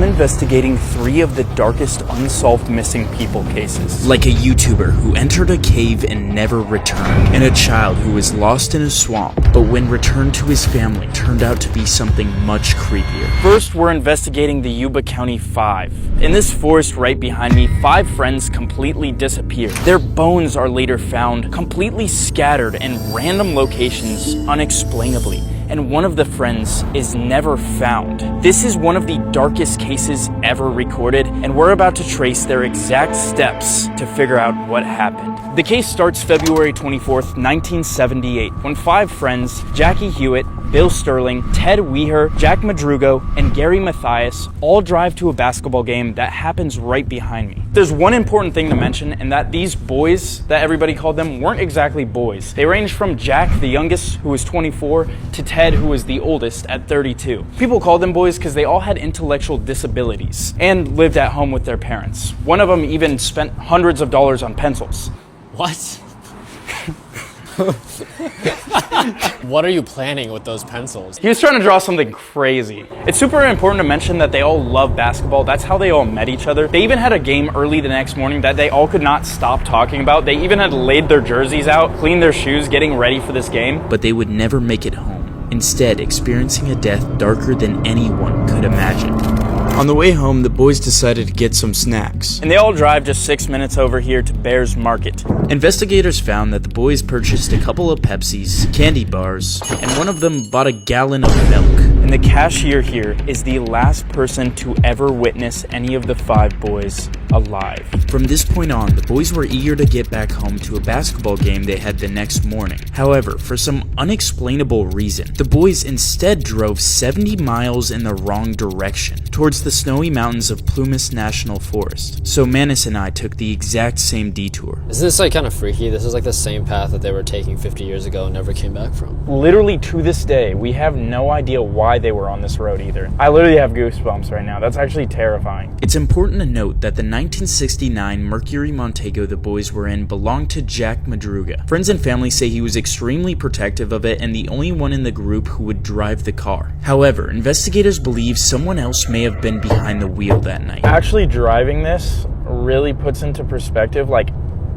I'm investigating 3 of the darkest unsolved missing people cases. Like a YouTuber who entered a cave and never returned, and a child who was lost in a swamp, but when returned to his family turned out to be something much creepier. First, we're investigating the Yuba County 5. In this forest right behind me, 5 friends completely disappeared. Their bones are later found completely scattered in random locations unexplainably, and one of the friends is never found. This is one of the darkest cases ever recorded, and we're about to trace their exact steps to figure out what happened. The case starts February 24th, 1978, when 5 friends, Jackie Hewitt, Bill Sterling, Ted Weher, Jack Madruga, and Gary Mathias all drive to a basketball game that happens right behind me. There's one important thing to mention, and that these boys that everybody called them weren't exactly boys. They ranged from Jack, the youngest, who was 24, to Ted, who was the oldest, at 32. People called them boys because they all had intellectual disabilities and lived at home with their parents. One of them even spent hundreds of dollars on pencils. What? What are you planning with those pencils? He was trying to draw something crazy. It's super important to mention that they all love basketball. That's how they all met each other. They even had a game early the next morning that they all could not stop talking about. They even had laid their jerseys out, cleaned their shoes, getting ready for this game. But they would never make it home, instead experiencing a death darker than anyone could imagine. On the way home, the boys decided to get some snacks. And they all drive just 6 minutes over here to Bears Market. Investigators found that the boys purchased a couple of Pepsis, candy bars, and one of them bought a gallon of milk. And the cashier here is the last person to ever witness any of the 5 boys alive. From this point on, the boys were eager to get back home to a basketball game they had the next morning. However, for some unexplainable reason, the boys instead drove 70 miles in the wrong direction, towards the snowy mountains of Plumas National Forest. So Manus and I took the exact same detour. Isn't this like kind of freaky? This is like the same path that they were taking 50 years ago and never came back from. Literally to this day, we have no idea why they were on this road either. I literally have goosebumps right now. That's actually terrifying. It's important to note that the 1969 Mercury Montego the boys were in belonged to Jack Madruga. Friends and family say he was extremely protective of it and the only one in the group who would drive the car. However, investigators believe someone else may have been behind the wheel that night. Actually driving this really puts into perspective like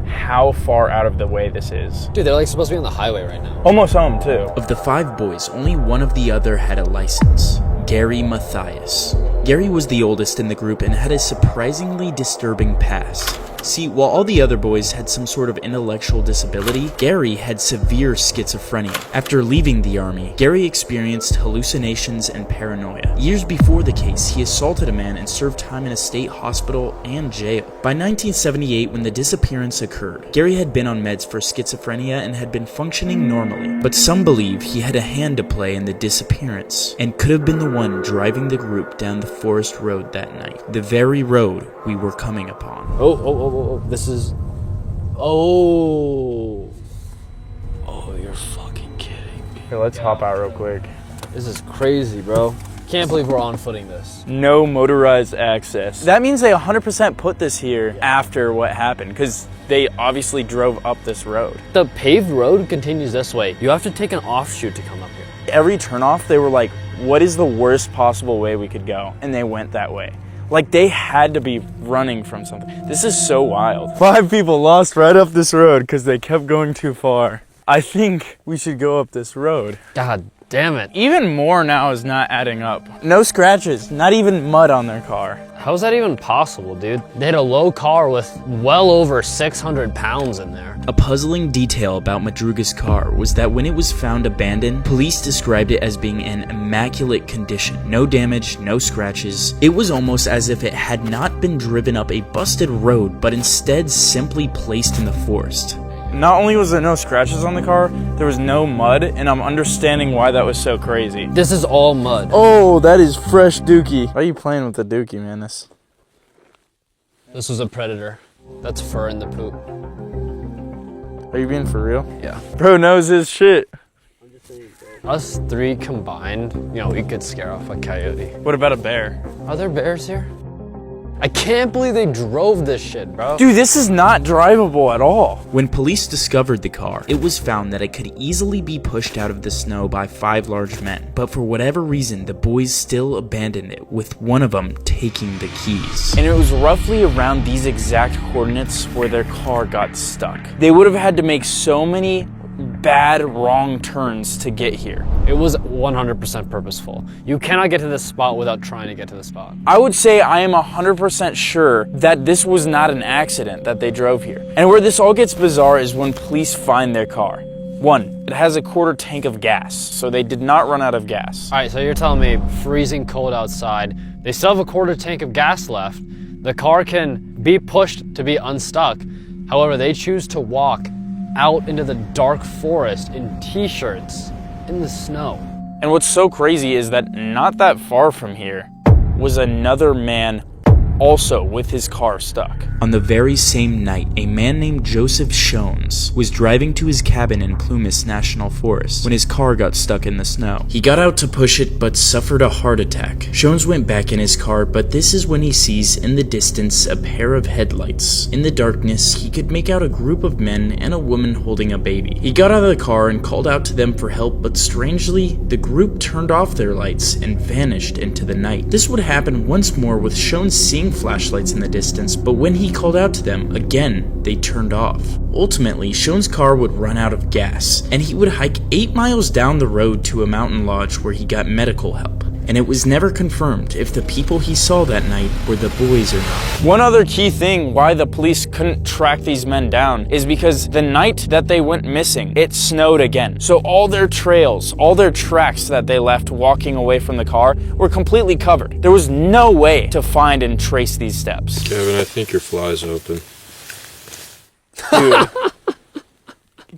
how far out of the way this is. Dude, they're like supposed to be on the highway right now. Almost home too. Of the 5 boys, only one of the other had a license. Gary Mathias. Gary was the oldest in the group and had a surprisingly disturbing past. See, while all the other boys had some sort of intellectual disability, Gary had severe schizophrenia. After leaving the army, Gary experienced hallucinations and paranoia. Years before the case, he assaulted a man and served time in a state hospital and jail. By 1978, when the disappearance occurred, Gary had been on meds for schizophrenia and had been functioning normally, but some believe he had a hand to play in the disappearance and could have been the one driving the group down the forest road that night, the very road we were coming upon. This is... Oh, you're fucking kidding me. Here, let's hop out real quick. This is crazy, bro. Can't believe we're on footing this. No motorized access. That means they 100% put this here after what happened, because they obviously drove up this road. The paved road continues this way. You have to take an offshoot to come up here. Every turnoff, they were like, what is the worst possible way we could go? And they went that way. Like, they had to be running from something. This is so wild. 5 people lost right up this road because they kept going too far. I think we should go up this road. God damn it. Even more now is not adding up. No scratches, not even mud on their car. How's that even possible, dude? They had a low car with well over 600 pounds in there. A puzzling detail about Madruga's car was that when it was found abandoned, police described it as being in immaculate condition. No damage, no scratches. It was almost as if it had not been driven up a busted road, but instead simply placed in the forest. Not only was there no scratches on the car, there was no mud, and I'm understanding why that was so crazy. This is all mud. Oh, that is fresh dookie. Why are you playing with the dookie, man? This was a predator. That's fur in the poop. Are you being for real? Yeah. Bro knows his shit. Us 3 combined, we could scare off a coyote. What about a bear? Are there bears here? I can't believe they drove this shit, bro. Dude, this is not drivable at all. When police discovered the car, it was found that it could easily be pushed out of the snow by 5 large men. But for whatever reason, the boys still abandoned it, with one of them taking the keys. And it was roughly around these exact coordinates where their car got stuck. They would have had to make so many bad wrong turns to get here. It was 100% purposeful. You cannot get to this spot without trying to get to the spot. I would say I am 100% sure that this was not an accident that they drove here. And where this all gets bizarre is when police find their car. 1, it has a quarter tank of gas, so they did not run out of gas. All right, so you're telling me freezing cold outside, they still have a quarter tank of gas left, the car can be pushed to be unstuck, however, they choose to walk out into the dark forest in t-shirts in the snow. And what's so crazy is that not that far from here was another man also with his car stuck. On the very same night, a man named Joseph Shones was driving to his cabin in Plumas National Forest when his car got stuck in the snow. He got out to push it but suffered a heart attack. Shones went back in his car, but this is when he sees in the distance a pair of headlights. In the darkness, he could make out a group of men and a woman holding a baby. He got out of the car and called out to them for help, but strangely, the group turned off their lights and vanished into the night. This would happen once more with Shones seeing flashlights in the distance, but when he called out to them, again, they turned off. Ultimately, Shones' car would run out of gas, and he would hike 8 miles down the road to a mountain lodge where he got medical help. And it was never confirmed if the people he saw that night were the boys or not. One other key thing why the police couldn't track these men down is because the night that they went missing, it snowed again. So all their trails, all their tracks that they left walking away from the car were completely covered. There was no way to find and trace these steps. Kevin, I think your fly's open. Dude,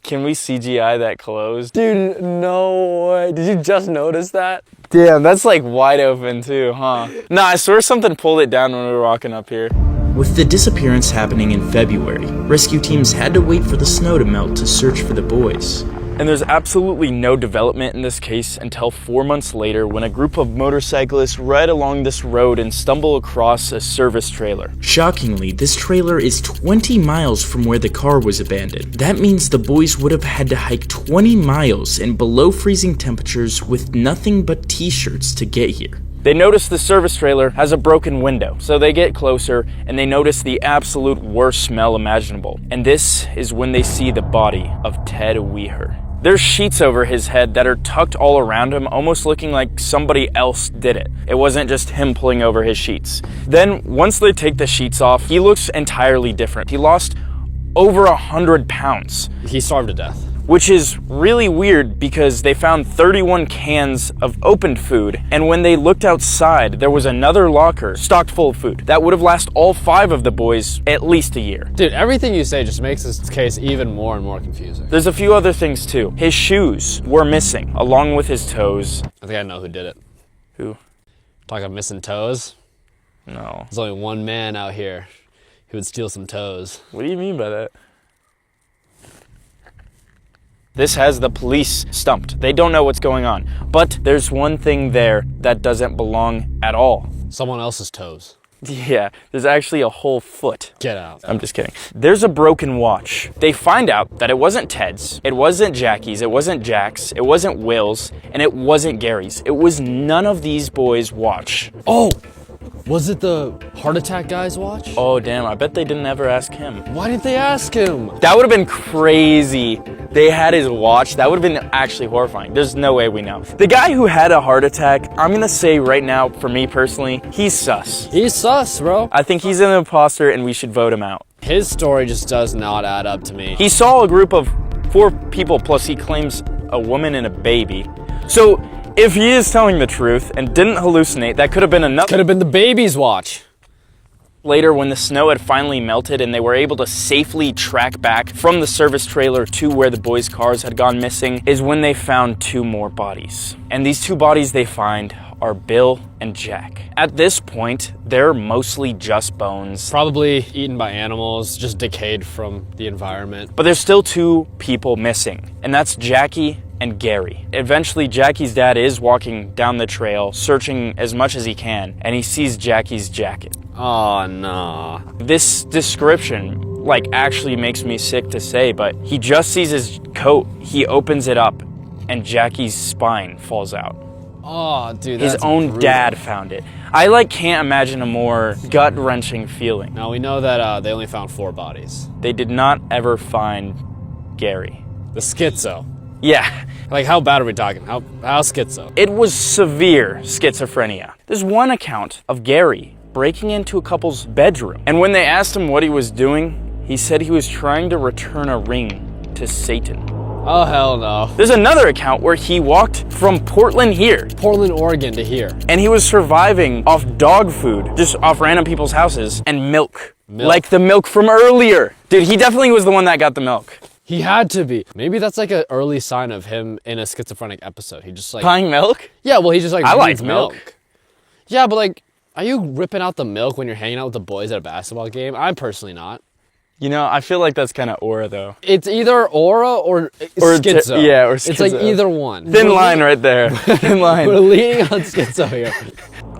can we CGI that closed? Dude, no way. Did you just notice that? Damn, that's like wide open too, huh? Nah, I swear something pulled it down when we were walking up here. With the disappearance happening in February, rescue teams had to wait for the snow to melt to search for the boys. And there's absolutely no development in this case until 4 months later when a group of motorcyclists ride along this road and stumble across a service trailer. Shockingly, this trailer is 20 miles from where the car was abandoned. That means the boys would have had to hike 20 miles in below freezing temperatures with nothing but t-shirts to get here. They notice the service trailer has a broken window, so they get closer and they notice the absolute worst smell imaginable. And this is when they see the body of Ted Weher. There's sheets over his head that are tucked all around him, almost looking like somebody else did it. It wasn't just him pulling over his sheets. Then, once they take the sheets off, he looks entirely different. He lost over 100 pounds. He starved to death. Which is really weird because they found 31 cans of opened food, and when they looked outside, there was another locker stocked full of food. That would have lasted all 5 of the boys at least a year. Dude, everything you say just makes this case even more and more confusing. There's a few other things too. His shoes were missing, along with his toes. I think I know who did it. Who? Talking about missing toes? No. There's only one man out here who would steal some toes. What do you mean by that? This has the police stumped. They don't know what's going on. But there's one thing there that doesn't belong at all. Someone else's toes. Yeah, there's actually a whole foot. Get out. I'm just kidding. There's a broken watch. They find out that it wasn't Ted's, it wasn't Jackie's, it wasn't Jack's, it wasn't Will's, and it wasn't Gary's. It was none of these boys' watch. Oh! Was it the heart attack guy's watch? Oh, damn, I bet they didn't ever ask him. Why didn't they ask him? That would have been crazy. They had his watch. That would have been actually horrifying. There's no way we know. The guy who had a heart attack, I'm gonna say right now, for me personally, he's sus. He's sus, bro. I think he's an imposter and we should vote him out. His story just does not add up to me. He saw a group of 4 people, plus he claims a woman and a baby. So, if he is telling the truth and didn't hallucinate, that could have been enough. Could have been the baby's watch. Later, when the snow had finally melted and they were able to safely track back from the service trailer to where the boys' cars had gone missing, is when they found 2 more bodies. And these 2 bodies they find are Bill and Jack. At this point, they're mostly just bones. Probably eaten by animals, just decayed from the environment. But there's still 2 people missing, and that's Jackie and Gary. Eventually, Jackie's dad is walking down the trail, searching as much as he can, and he sees Jackie's jacket. Oh, nah. This description, like, actually makes me sick to say, but he just sees his coat, he opens it up, and Jackie's spine falls out. Oh, dude, His that's own brutal. dad found it. I, like, can't imagine a more gut-wrenching feeling. Now, we know that they only found 4 bodies. They did not ever find Gary. The schizo. Yeah, Like, how bad are we talking? How schizo? it was severe schizophrenia. There's one account of Gary breaking into a couple's bedroom, and when they asked him what he was doing, he said he was trying to return a ring to Satan. Oh, hell no. There's another account where he walked from Portland here, Portland, Oregon to here. and he was surviving off dog food, just off random people's houses, and milk. Milk. Like the milk from earlier. Dude, he definitely was the one that got the milk. He had to be. Maybe that's like an early sign of him in a schizophrenic episode. He just like... Buying milk? Yeah, well, he just like I like needs milk. Yeah, but like, are you ripping out the milk when you're hanging out with the boys at a basketball game? I'm personally not. You know, I feel like that's kind of aura, though. It's either aura or schizo. Yeah, or It's like schizo. either one. Thin line right there. Thin line. We're leaning on schizo here.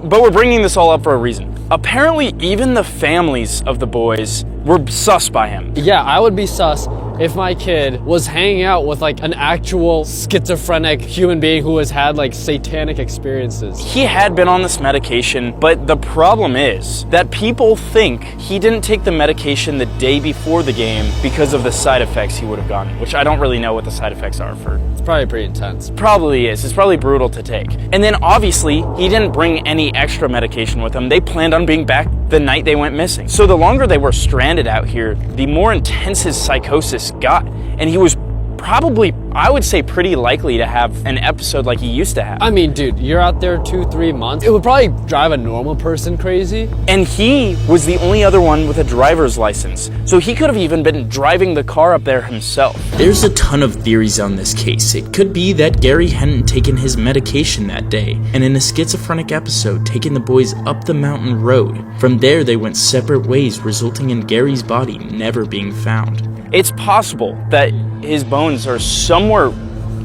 But we're bringing this all up for a reason. Apparently, even the families of the boys were sus by him. Yeah, I would be sus if my kid was hanging out with like an actual schizophrenic human being who has had like satanic experiences. He had been on this medication, but the problem is that people think he didn't take the medication the day before the game because of the side effects he would have gotten, which I don't really know what the side effects are for. It's probably pretty intense. Probably is. It's probably brutal to take. And then obviously, he didn't bring any extra medication with him. They planned on being back the night they went missing. So the longer they were stranded out here, the more intense his psychosis got. And he was probably, I would say, pretty likely to have an episode like he used to have. I mean, dude, you're out there 2-3 months. It would probably drive a normal person crazy. And he was the only other one with a driver's license. So he could have even been driving the car up there himself. There's a ton of theories on this case. It could be that Gary hadn't taken his medication that day, and in a schizophrenic episode, taken the boys up the mountain road. From there, they went separate ways, resulting in Gary's body never being found. It's possible that his bones are somewhere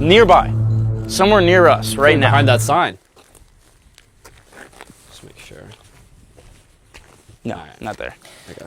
nearby, somewhere near us right now. Behind that sign. Just make sure. No, not there. Okay.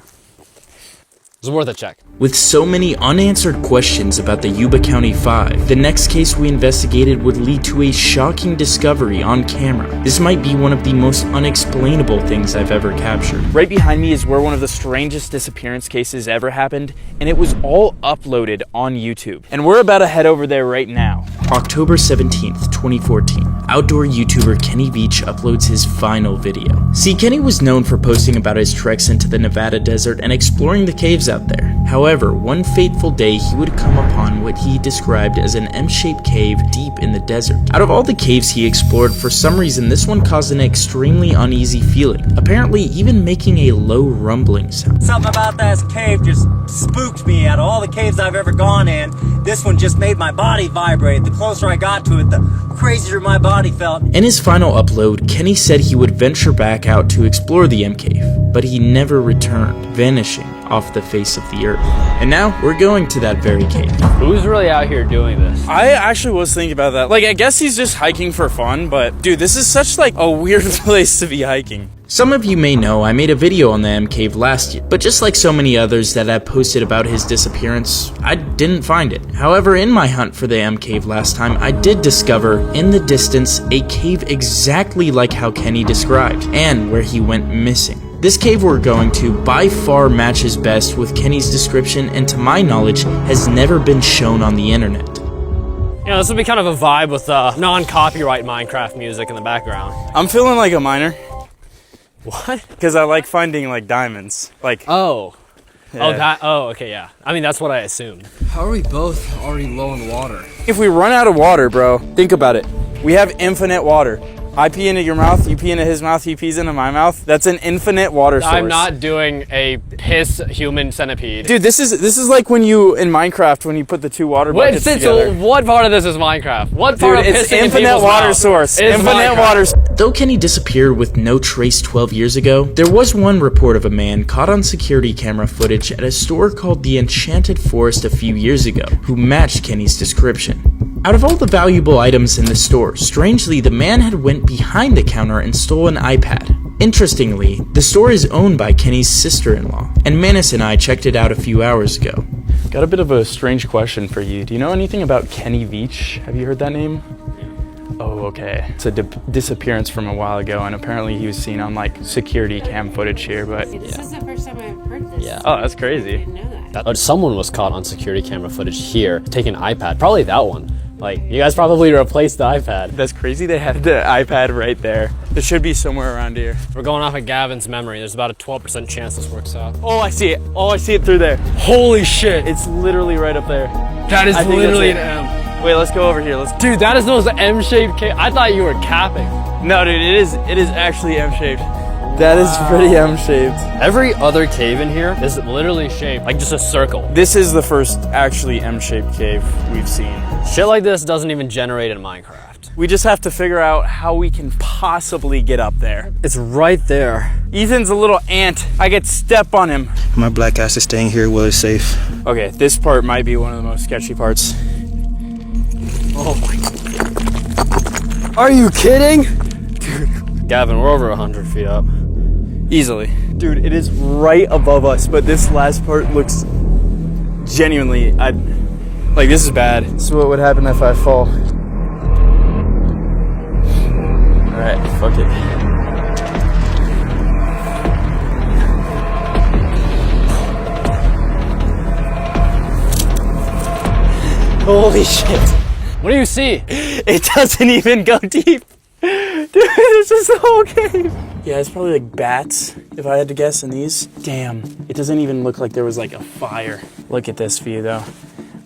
It's worth a check. With so many unanswered questions about the Yuba County 5, the next case we investigated would lead to a shocking discovery on camera. This might be one of the most unexplainable things I've ever captured. Right behind me is where one of the strangest disappearance cases ever happened, and it was all uploaded on YouTube. And we're about to head over there right now. October 17th, 2014, outdoor YouTuber Kenny Beach uploads his final video. See, Kenny was known for posting about his treks into the Nevada desert and exploring the caves out there. However, one fateful day he would come upon what he described as an M-shaped cave deep in the desert. Out of all the caves he explored, for some reason this one caused an extremely uneasy feeling, apparently even making a low rumbling sound. Something about that cave just spooked me. Out of all the caves I've ever gone in, this one just made my body vibrate. The closer I got to it, the crazier my body felt. In his final upload, Kenny said he would venture back out to explore the M cave, but he never returned, vanishing off the face of the earth. And now we're going to that very cave. Who's really out here doing this? I actually was thinking about that. Like, I guess he's just hiking for fun, but dude, this is such like a weird place to be hiking. Some of you may know I made a video on the M cave last year, but just like so many others that have posted about his disappearance, I didn't find it. However, in my hunt for the M cave last time, I did discover, in the distance, a cave exactly like how Kenny described, and where he went missing. This cave we're going to by far matches best with Kenny's description, and to my knowledge, has never been shown on the internet. You know, this would be kind of a vibe with non-copyright Minecraft music in the background. I'm feeling like a miner What? because I like finding like diamonds. Like, Oh. Yeah. Oh, okay, yeah. I mean, that's what I assumed. How are we both already low in water? if we run out of water, bro, think about it. We have infinite water. I pee into your mouth, you pee into his mouth, he pees into my mouth. That's an infinite water source. I'm not doing a piss human centipede. Dude, this is like when you in Minecraft when you put the two water Wait, buckets together. what part of this is Minecraft? What part Dude, of it's pissing in infinite people's water mouth source. is Infinite Minecraft? water. Though Kenny disappeared with no trace 12 years ago, there was one report of a man caught on security camera footage at a store called the Enchanted Forest a few years ago, who matched Kenny's description. Out of all the valuable items in the store, strangely, the man had went behind the counter and stole an iPad. Interestingly, the store is owned by Kenny's sister-in-law, and Manus and I checked it out a few hours ago. Got a bit of a strange question for you. Do you know anything about Kenny Veach? Have you heard that name? Oh, okay. It's a disappearance from a while ago, and apparently he was seen on like security cam footage here, but This is the first time I've heard this. Yeah. oh, that's I crazy. didn't know that. Someone was caught on security camera footage here, taking an iPad. Probably that one. Like, you guys probably replaced the iPad. That's crazy. They had the iPad right there. It should be somewhere around here. We're going off of Gavin's memory. There's about a 12% chance this works out. Oh, I see it. Oh, I see it through there. Holy shit! It's literally right up there. That is I think literally an that's it. M. Wait, let's go over here. Let's. Dude, that is the M-shaped cave. I thought you were capping. No, dude, it is actually M-shaped. That is pretty M-shaped. Every other cave in here is literally shaped like just a circle. This is the first actually M-shaped cave we've seen. Shit like this doesn't even generate in Minecraft. We just have to figure out how we can possibly get up there. It's right there. Ethan's a little ant. I could step on him. My black ass is staying here while it's safe. Okay, this part might be one of the most sketchy parts. Oh my God. Are you kidding? Dude. Gavin, we're over 100 feet up. Easily. Dude, it is right above us, but this last part looks genuinely, like this is bad. This is what would happen if I fall. Alright, fuck it. Holy shit. What do you see? It doesn't even go deep. Dude, it's just the whole cave. Yeah, it's probably like bats, if I had to guess, in these. Damn, it doesn't even look like there was like a fire. Look at this view though.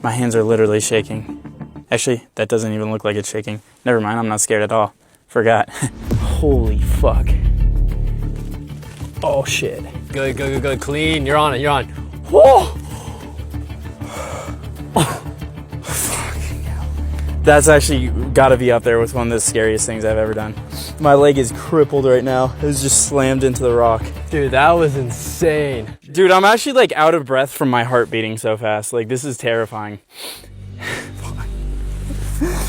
My hands are literally shaking. Actually, that doesn't even look like it's shaking. Never mind, I'm not scared at all. Forgot. Holy fuck. Oh shit. Good, good, good, good. Clean. You're on it. You're on. Whoa! That's actually gotta be up there with one of the scariest things I've ever done. My leg is crippled right now. It was just slammed into the rock. Dude, that was insane. Dude, I'm actually like out of breath from my heart beating so fast. Like, this is terrifying.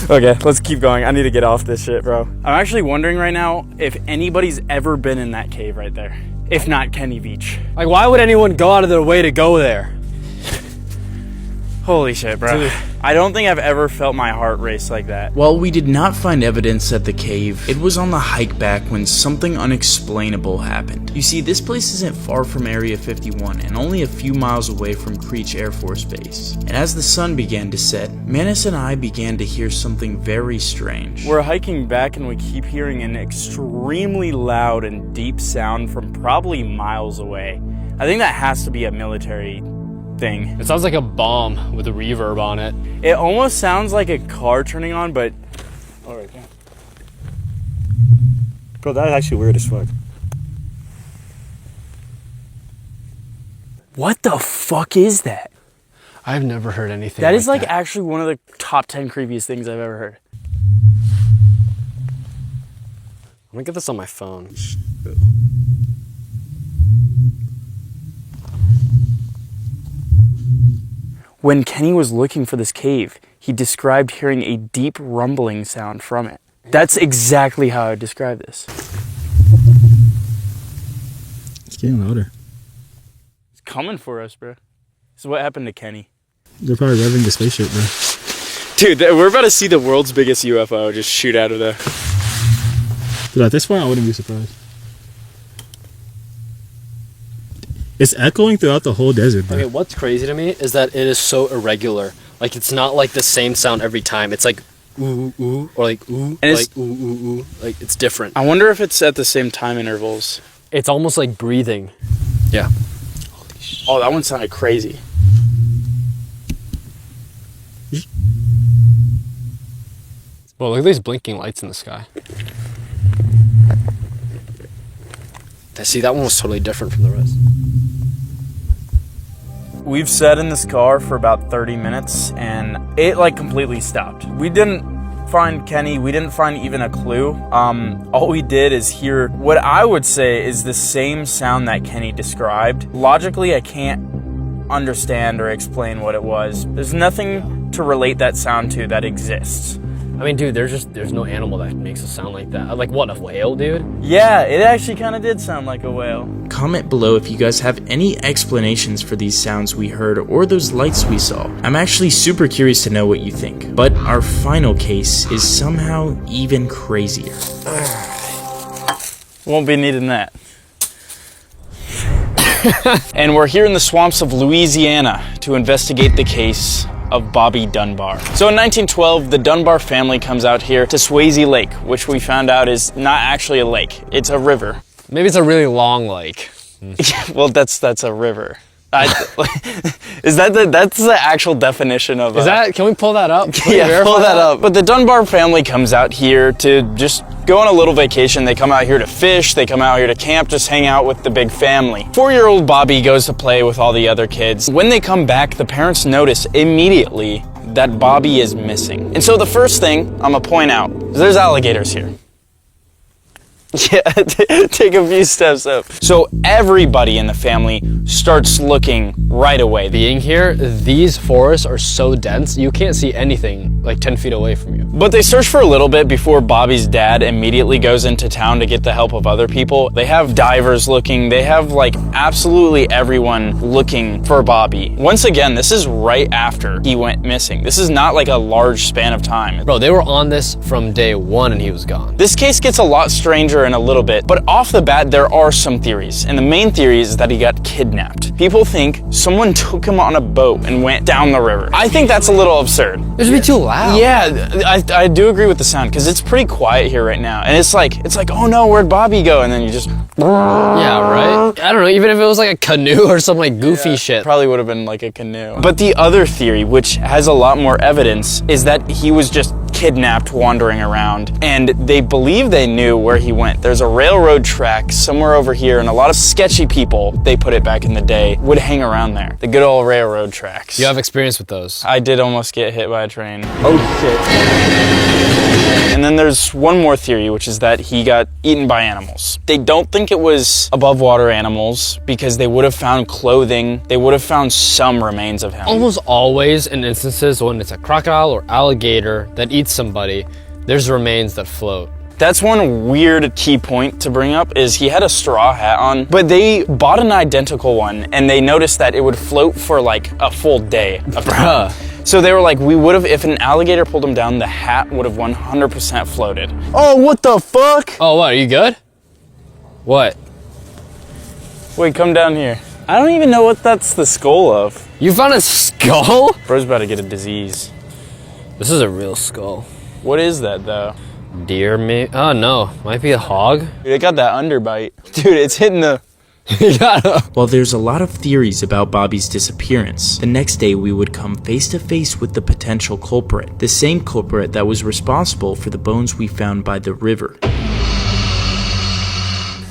Okay, let's keep going. I need to get off this shit, bro. I'm actually wondering right now if anybody's ever been in that cave right there. If not Kenny Veach. Like, why would anyone go out of their way to go there? Holy shit, bro. Dude. I don't think I've ever felt my heart race like that. While we did not find evidence at the cave, it was on the hike back when something unexplainable happened. You see, this place isn't far from Area 51 and only a few miles away from Creech Air Force Base. And as the sun began to set, Manus and I began to hear something very strange. We're hiking back and we keep hearing an extremely loud and deep sound from probably miles away. I think that has to be a military thing. It sounds like a bomb with a reverb on it. It almost sounds like a car turning on, but... All right, yeah. Bro, that's actually weird as fuck. What the fuck is that? I've never heard anything That is like that. actually one of the top 10 creepiest things I've ever heard. I'm gonna get this on my phone. When Kenny was looking for this cave, he described hearing a deep rumbling sound from it. That's exactly how I would describe this. It's getting louder. It's coming for us, bro. This is what happened to Kenny. They're probably revving the spaceship, bro. Dude, we're about to see the world's biggest UFO just shoot out of the... Dude, at this point, I wouldn't be surprised. It's echoing throughout the whole desert, bro. Okay, what's crazy to me is that it is so irregular. Like, it's not like the same sound every time. It's like ooh, ooh, or like ooh, And like ooh, ooh, ooh. Like, it's different. I wonder if it's at the same time intervals. It's almost like breathing. Yeah. Oh, that one sounded crazy. Well, look at these blinking lights in the sky. See, that one was totally different from the rest. We've sat in this car for about 30 minutes and it like completely stopped. We didn't find Kenny, we didn't find even a clue. All we did is hear what I would say is the same sound that Kenny described. Logically, I can't understand or explain what it was. There's nothing to relate that sound to that exists. I mean, dude, there's no animal that makes a sound like that. Like, what, a whale, dude? Yeah, it actually kind of did sound like a whale. Comment below if you guys have any explanations for these sounds we heard or those lights we saw. I'm actually super curious to know what you think. But our final case is somehow even crazier. Won't be needing that. And we're here in the swamps of Louisiana to investigate the case of Bobby Dunbar. So in 1912, the Dunbar family comes out here to Swayze Lake, which we found out is not actually a lake, it's a river. Maybe it's a really long lake. Well, that's a river. Is that that's the actual definition of Is that, can we pull that up? Can we yeah, verify pull that up. But the Dunbar family comes out here to just go on a little vacation. They come out here to fish, they come out here to camp, just hang out with the big family. 4-year-old Bobby goes to play with all the other kids. When they come back, the parents notice immediately that Bobby is missing. And so the first thing I'm gonna point out is there's alligators here. Yeah, take a few steps up. So everybody in the family starts looking right away. Being here, these forests are so dense, you can't see anything like 10 feet away from you. But they search for a little bit before Bobby's dad immediately goes into town to get the help of other people. They have divers looking, they have like absolutely everyone looking for Bobby. Once again, this is right after he went missing. This is not like a large span of time. Bro, they were on this from day one and he was gone. This case gets a lot stranger in a little bit, but off the bat, there are some theories. And the main theory is that he got kidnapped. People think someone took him on a boat and went down the river. I think that's a little absurd. It would be too loud. Yeah, I do agree with the sound because it's pretty quiet here right now. And it's like, oh no, where'd Bobby go? And then you just... Yeah, right? I don't know, even if it was like a canoe or some like goofy shit. Probably would have been like a canoe. But the other theory, which has a lot more evidence, is that he was just kidnapped wandering around. And they believe they knew where he went. There's a railroad track somewhere over here, and a lot of sketchy people, they put it back in the day, would hang around there. The good old railroad tracks. You have experience with those. I did almost get hit by a train. Oh shit. And then there's one more theory, which is that he got eaten by animals. They don't think it was above water animals because they would have found clothing, they would have found some remains of him. Almost always in instances when it's a crocodile or alligator that eats somebody, there's remains that float. That's one weird key point to bring up is he had a straw hat on, but they bought an identical one and they noticed that it would float for like a full day of time. So they were like, we would have, if an alligator pulled him down, the hat would have 100% floated. Oh, what the fuck? Oh, what, are you good? What? Wait, come down here. I don't even know what that's the skull of. You found a skull? Bro's about to get a disease. This is a real skull. What is that though? Deer, maybe? Oh no, might be a hog. Dude, it got that underbite. Dude, it's hitting the... While there's a lot of theories about Bobby's disappearance, the next day we would come face to face with the potential culprit, the same culprit that was responsible for the bones we found by the river.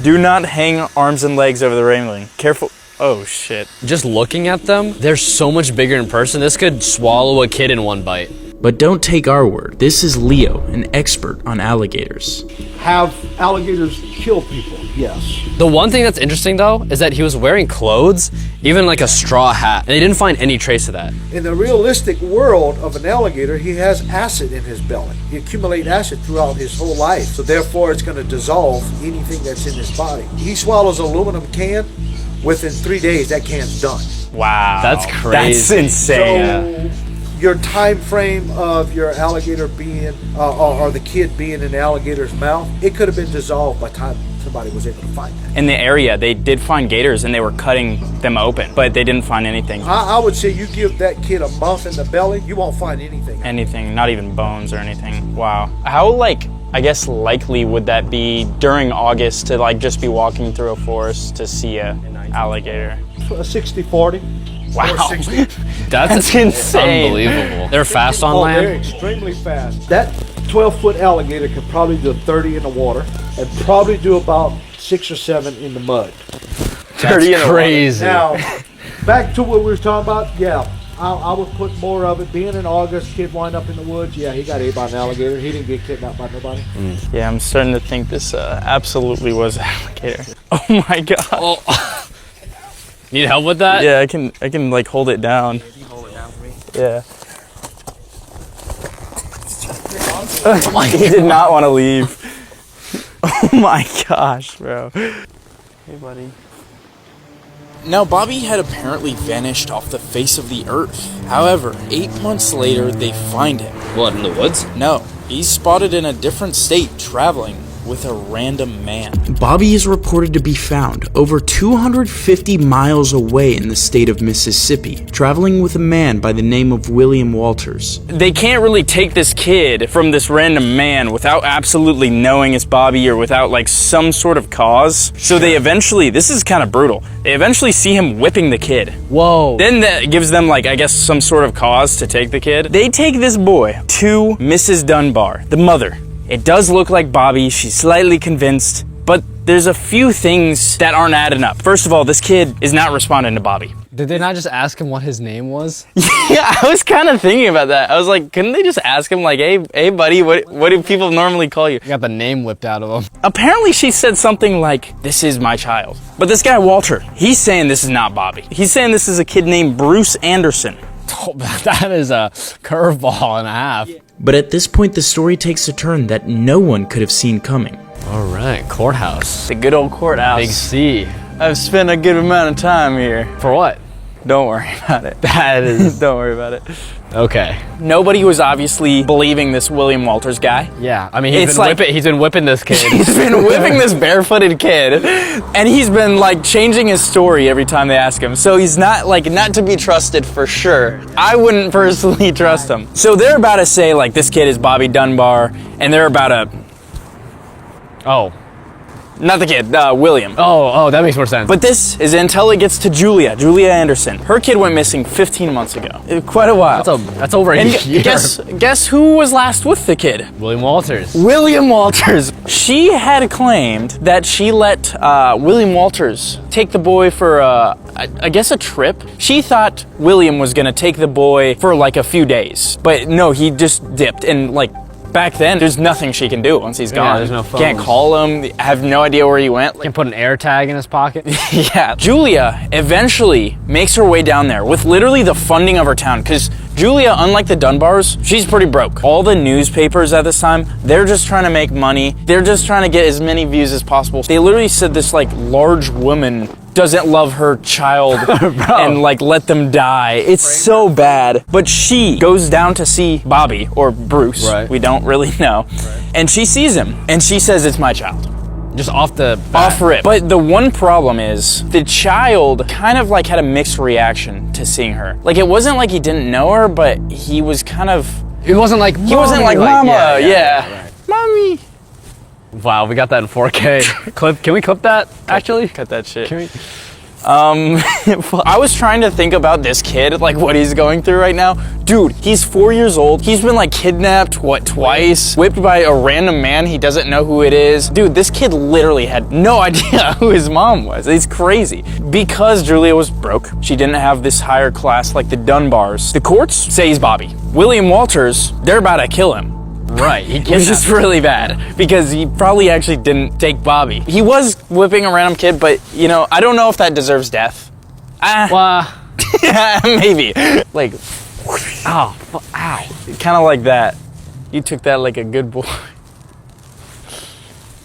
Do not hang arms and legs over the railing. Careful. Oh shit. Just looking at them, they're so much bigger in person. This could swallow a kid in one bite. But don't take our word. This is Leo, an expert on alligators. Have alligators kill people? Yes. The one thing that's interesting though is that he was wearing clothes, even like a straw hat, and they didn't find any trace of that. In the realistic world of an alligator, he has acid in his belly. He accumulates acid throughout his whole life, so therefore it's going to dissolve anything that's in his body. He swallows an aluminum can, within 3 days that can's done. Wow. That's crazy. That's insane. So your time frame of your alligator being, or the kid being in the alligator's mouth, it could have been dissolved by the time somebody was able to find that. In the area, they did find gators and they were cutting them open, but they didn't find anything. I would say you give that kid a month in the belly, you won't find anything. Anything, not even bones or anything. Wow. How, like, I guess likely would that be during August to like just be walking through a forest to see a alligator? 60-40. Wow. 60. That's insane. Unbelievable. They're fast on They're land. extremely fast. That 12-foot alligator could probably do 30 in the water and probably do about 6 or 7 in the mud. 30 in the crazy. Now, back to what we were talking about, yeah, I would put more of it. Being in August, kid wind up in the woods, yeah, he got ate by an alligator. He didn't get kidnapped by nobody. Yeah, I'm starting to think this absolutely was an alligator. Oh my god. Oh. Need help with that? Yeah, I can like hold it down. Can you hold it down for me? Yeah. He did not want to leave. Oh my gosh, bro. Hey, buddy. Now, Bobby had apparently vanished off the face of the earth. However, 8 months later, they find him. What, in the woods? No, he's spotted in a different state, traveling with a random man. Bobby is reported to be found over 250 miles away in the state of Mississippi, traveling with a man by the name of William Walters. They can't really take this kid from this random man without absolutely knowing it's Bobby or without like some sort of cause. So they eventually, this is kind of brutal, they eventually see him whipping the kid. Whoa. Then that gives them like, I guess, some sort of cause to take the kid. They take this boy to Mrs. Dunbar, the mother. It does look like Bobby, she's slightly convinced, but there's a few things that aren't adding up. First of all, this kid is not responding to Bobby. Did they not just ask him what his name was? Yeah, I was kind of thinking about that. I was like, couldn't they just ask him like, hey buddy, what do people normally call you? Got the name whipped out of him. Apparently she said something like, this is my child. But this guy, Walter, he's saying this is not Bobby. He's saying this is a kid named Bruce Anderson. Oh, that is a curveball and a half. But at this point, the story takes a turn that no one could have seen coming. All right, courthouse. The good old courthouse. Big C. I've spent a good amount of time here. For what? Don't worry about it. That is... Don't worry about it. Okay. Nobody was obviously believing this William Walters guy. Yeah, I mean, It's like- he's been whipping this kid. He's been whipping this barefooted kid, and he's been like changing his story every time they ask him. So he's not to be trusted for sure. I wouldn't personally trust him. So they're about to say like this kid is Bobby Dunbar, and they're about to, Oh. not the kid, William. Oh, that makes more sense. But this is until it gets to Julia Anderson. Her kid went missing 15 months ago. Quite a while. that's over a And year. guess who was last with the kid? William Walters. William Walters. She had claimed that she let William Walters take the boy for, I guess, a trip. She thought William was gonna take the boy for like a few days. But no, he just dipped. And like, back then, there's nothing she can do once he's gone. there's no phone. Can't call him, have no idea where he went. Can put an air tag in his pocket. Yeah. Julia eventually makes her way down there with literally the funding of her town, because Julia, unlike the Dunbars, she's pretty broke. All the newspapers at this time, they're just trying to make money. They're just trying to get as many views as possible. They literally said this like large woman doesn't love her child and like let them die. It's so bad. But she goes down to see Bobby or Bruce. Right. We don't really know. Right. And she sees him and she says it's my child. Just off the bat. Off rip. But the one problem is the child kind of like had a mixed reaction to seeing her. Like it wasn't like he didn't know her, but he was kind of, It wasn't like he wasn't like mama. Yeah. Right. Mommy. Wow, we got that in 4K. Can we clip that, actually? Cut that shit. Can we? I was trying to think about this kid, like what he's going through right now. Dude, he's 4 years old. He's been like kidnapped, twice? Whipped by a random man he doesn't know who it is. Dude, this kid literally had no idea who his mom was. It's crazy. Because Julia was broke, she didn't have this higher class like the Dunbars. The courts say he's Bobby. William Walters, they're about to kill him. Right, he Which is really bad, because he probably actually didn't take Bobby. He was whipping a random kid, but, you know, I don't know if that deserves death. Maybe. Like, ow. kind of like that. You took that like a good boy.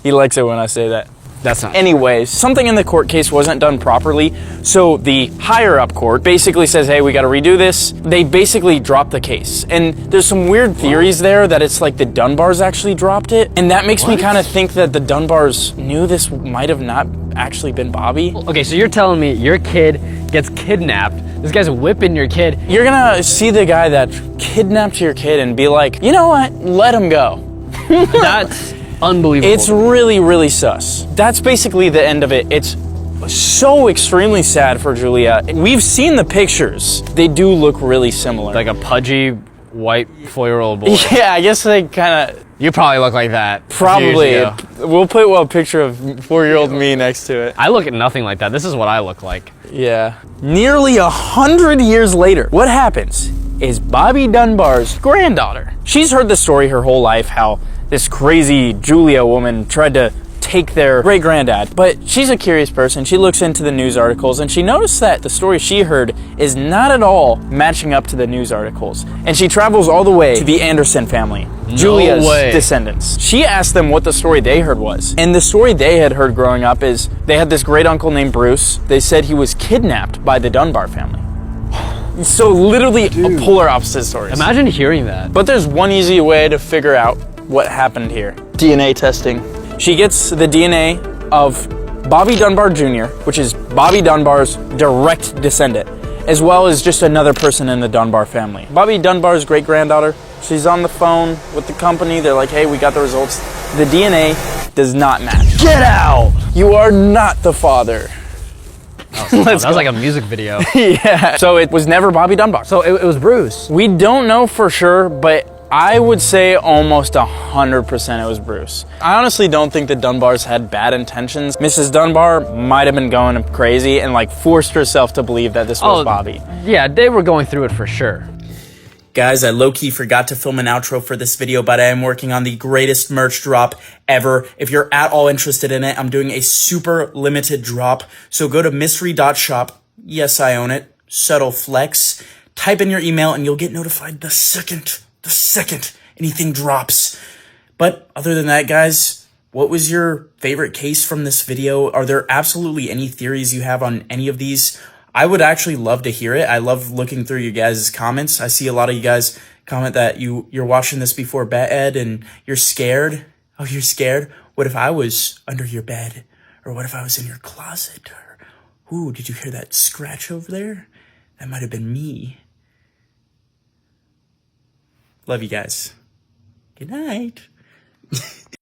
He likes it when I say that. That's not. Anyways, something in the court case wasn't done properly, so the higher up court basically says, hey, we gotta redo this. They basically dropped the case. And there's some weird theories there that it's like the Dunbars actually dropped it. And that makes me kind of think that the Dunbars knew this might have not actually been Bobby. Okay, so you're telling me your kid gets kidnapped, this guy's whipping your kid. You're gonna see the guy that kidnapped your kid and be like, you know what, let him go. That's unbelievable. It's really, really sus. That's basically the end of it. It's so extremely sad for Julia. We've seen the pictures. They do look really similar. like a pudgy, white, 4-year-old boy. Yeah, I guess they kind of... You probably look like that. Probably. Years ago. We'll put a picture of 4-year-old me next to it. I look at nothing like that. This is what I look like. Yeah. Nearly 100 years later, what happens is Bobby Dunbar's granddaughter. She's heard the story her whole life, how this crazy Julia woman tried to take their great-granddad. But she's a curious person. She looks into the news articles and she noticed that the story she heard is not at all matching up to the news articles. And she travels all the way to the Anderson family, Julia's descendants. She asked them what the story they heard was. And the story they had heard growing up is they had this great uncle named Bruce. They said he was kidnapped by the Dunbar family. So literally a polar opposite stories. Imagine hearing that. But there's one easy way to figure out what happened here. DNA testing. She gets the DNA of Bobby Dunbar Jr., which is Bobby Dunbar's direct descendant, as well as just another person in the Dunbar family. Bobby Dunbar's great-granddaughter, she's on the phone with the company. They're like, hey, we got the results. The DNA does not match. Get out! You are not the father. That was like a music video. Yeah. So it was never Bobby Dunbar. So it was Bruce. We don't know for sure, but I would say almost 100% it was Bruce. I honestly don't think the Dunbars had bad intentions. Mrs. Dunbar might have been going crazy and like forced herself to believe that this was Bobby. Yeah, they were going through it for sure. Guys, I low-key forgot to film an outro for this video, but I am working on the greatest merch drop ever. If you're at all interested in it, I'm doing a super limited drop. So go to mystery.shop. Yes, I own it. Subtle flex. Type in your email and you'll get notified the second anything drops. But other than that, guys, what was your favorite case from this video? Are there absolutely any theories you have on any of these? I would actually love to hear it. I love looking through you guys' comments. I see a lot of you guys comment that you're watching this before bed and you're scared. Oh, you're scared? What if I was under your bed? Or what if I was in your closet? Or, ooh, did you hear that scratch over there? That might have been me. Love you guys. Good night.